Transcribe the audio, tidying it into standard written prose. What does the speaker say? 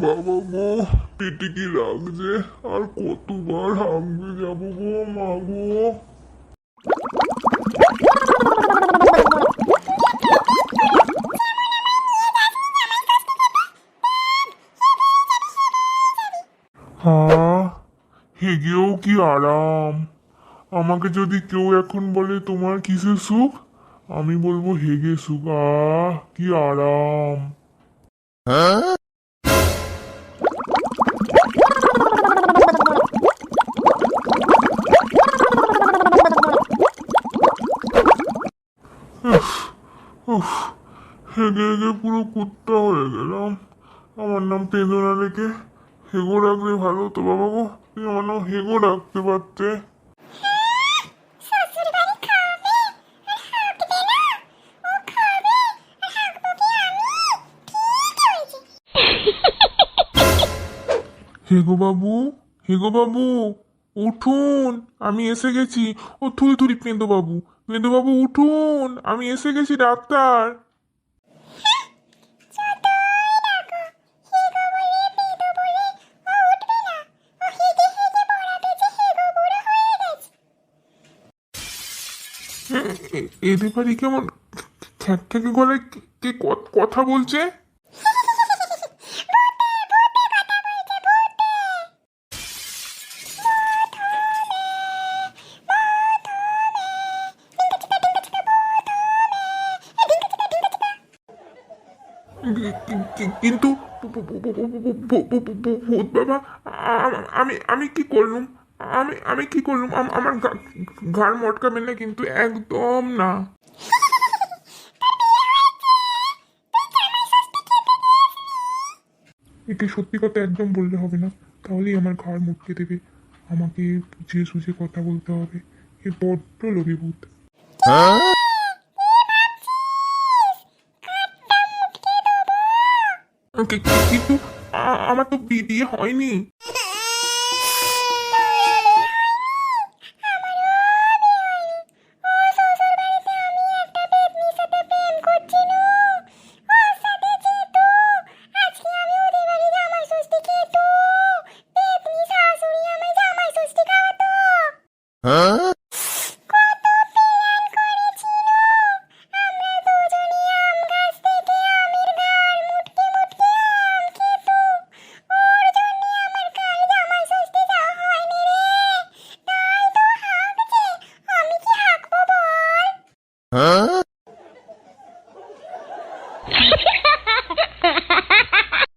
বাবা গো, পেটে কি লাগছে? আর কতবার হাঁকতে যাবো গো মা গো? হ্যাঁ, হেগেও কি আরাম। আমাকে যদি কেউ এখন বলে তোমার কিসের সুখ, আমি বলবো হেগে সুখ। কি আরাম। উফ, হেগে হেগে পুরো কুত্তা হয়ে গেলাম। আমার নাম পেঁদো না রেখে হেগো রাখলে ভালো তো বাবা গো। তুমি আমার নাম হেগো রাখতে পারতে। হেগো বাবু, হেগো বাবু, উঠুন, আমি এসে গেছি। ও থুই থুরি, পেঁদো বাবু, পেঁদো বাবু উঠুন, আমি এসে গেছি ডাক্তার। এদের বাড়ি কেমন খ্যাক খ্যাকে গলায় কে কথা বলছে? কিন্তু ভূত বাবা, আমি আমি কি করলুম? আমি কি করলুম? আমার ঘাড় মটকাবেন না কিন্তু, একদম না। একে সত্যি কথা একদম বললে হবে না, তাহলেই আমার ঘাড় মটকে দেবে। আমাকে বুঝিয়ে সুঝিয়ে কথা বলতে হবে। এ বড্ড লোভী ভূত। কিন্তু আমার তো বিয়ে হয়নি।